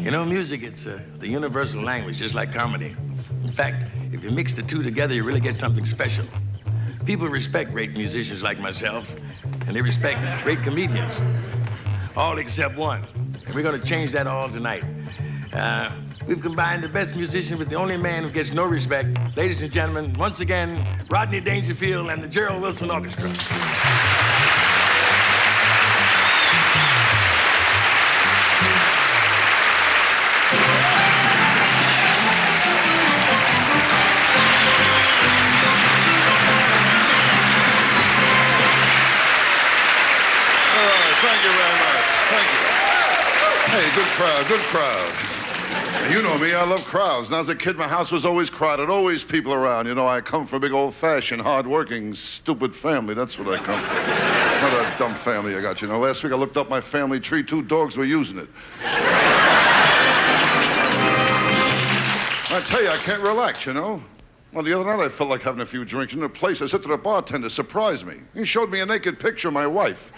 You know, music, it's the universal language, just like comedy. In fact, if you mix the two together, you really get something special. People respect great musicians like myself, and they respect great comedians. All except one. And we're gonna change that all tonight. We've combined the best musician with the only man who gets no respect. Ladies and gentlemen, once again, Rodney Dangerfield and the Gerald Wilson Orchestra. Thank you very much. Thank you. Hey, good crowd, good crowd. You know me, I love crowds. Now, as a kid, my house was always crowded, always people around. You know, I come from a big old-fashioned, hard-working, stupid family. That's what I come from. Not a dumb family I got, you know. Last week I looked up my family tree. 2 dogs were using it. I tell you, I can't relax, you know. Well, the other night I felt like having a few drinks in a place. I said to the bartender, surprise me. He showed me a naked picture of my wife.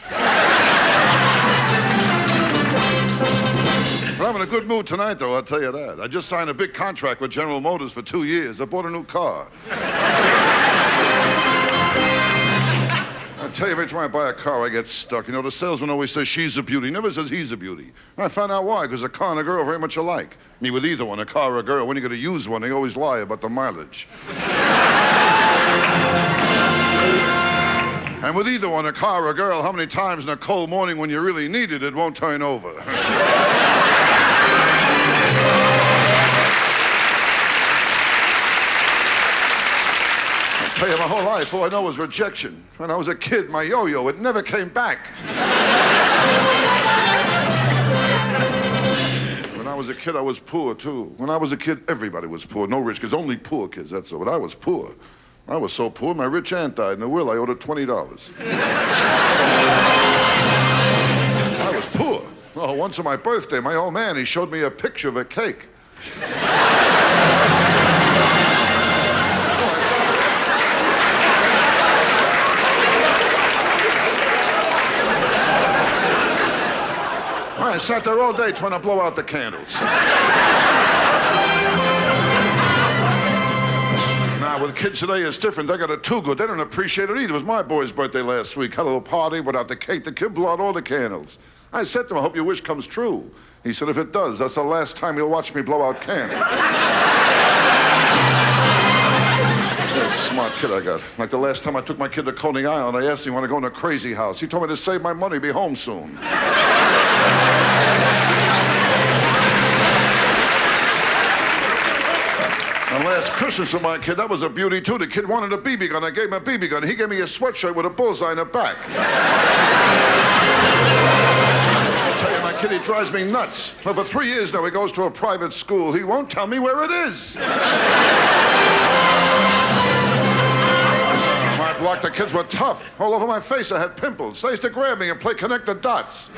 But I'm in a good mood tonight, though, I'll tell you that. I just signed a big contract with General Motors for 2 years. I bought a new car. I tell you, every time I buy a car, I get stuck. You know, the salesman always says she's a beauty. He never says he's a beauty. I found out why, because a car and a girl are very much alike. Me with either one, a car or a girl, when you're going to use one, they always lie about the mileage. And with either one, a car or a girl, how many times in a cold morning when you really need it, it won't turn over. I tell you, my whole life, all I know was rejection. When I was a kid, my yo-yo, it never came back. When I was a kid, I was poor, too. When I was a kid, everybody was poor. No rich kids, only poor kids, that's all. But I was poor. I was so poor, my rich aunt died in a will. I owed her $20. I was poor. Oh, once on my birthday, my old man, he showed me a picture of a cake. I sat there all day trying to blow out the candles. Now, with kids today, it's different. They got it too good. They don't appreciate it either. It was my boy's birthday last week. Had a little party without the cake. The kid blew out all the candles. I said to him, I hope your wish comes true. He said, if it does, that's the last time you'll watch me blow out candles. That's a smart kid I got. Like the last time I took my kid to Coney Island, I asked him, want to go in a crazy house? He told me to save my money, be home soon. And last Christmas with my kid, that was a beauty, too. The kid wanted a BB gun. I gave him a BB gun. He gave me a sweatshirt with a bullseye in the back. I tell you, my kid, he drives me nuts. Well, for 3 years now, he goes to a private school. He won't tell me where it is. My block, the kids were tough. All over my face, I had pimples. They used to grab me and play connect the dots.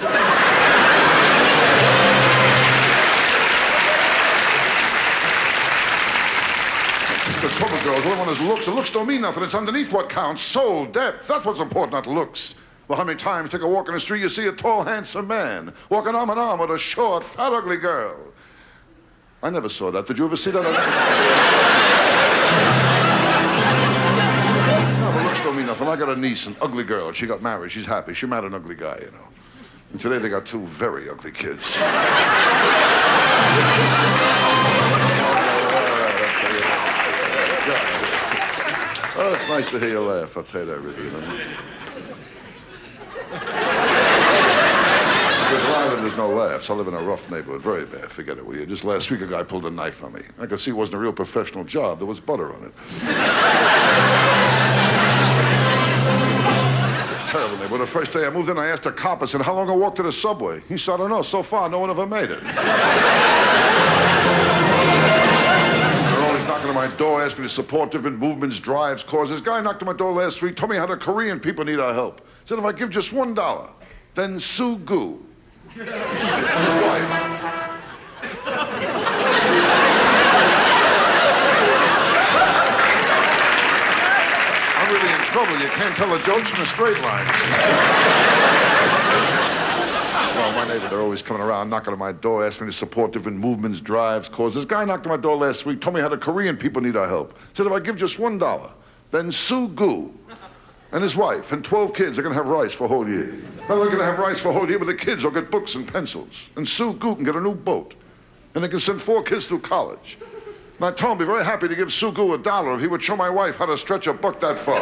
The trouble, girls, all I want is looks. The looks don't mean nothing. It's underneath what counts. Soul, depth. That's what's important, not looks. Well, how many times take a walk in the street, you see a tall, handsome man walking arm in arm with a short, fat, ugly girl. I never saw that. Did you ever see that? I never saw that. No, but looks don't mean nothing. I got a niece, an ugly girl. She got married. She's happy. She married an ugly guy, you know. And today they got 2 very ugly kids. Oh, it's nice to hear you laugh, I'll tell you that, really, you know. Because in Ireland, there's no laughs. I live in a rough neighborhood, very bad, forget it, will you? Just last week, a guy pulled a knife on me. I could see it wasn't a real professional job. There was butter on it. It's a terrible neighborhood. The first day I moved in, I asked a cop, I said, how long I walk to the subway? He said, I don't know. So far, no one ever made it. Knocking on my door, asked me to support different movements, drives, causes. Guy knocked on my door last week, told me how the Korean people need our help. Said if I give just $1, then Sue Goo. His wife. I'm really in trouble. You can't tell the jokes from the straight lines. Well, my neighbor, they're always coming around, knocking on my door, asking me to support different movements, drives, causes. This guy knocked on my door last week, told me how the Korean people need our help. Said if I give just $1, then Sue Gu and his wife and 12 kids are gonna have rice for a whole year. Not only gonna have rice for a whole year, but the kids will get books and pencils. And Sue Gu can get a new boat. And they can send 4 kids through college. And I told him I'd be very happy to give Sue Gu $1 if he would show my wife how to stretch a buck that far.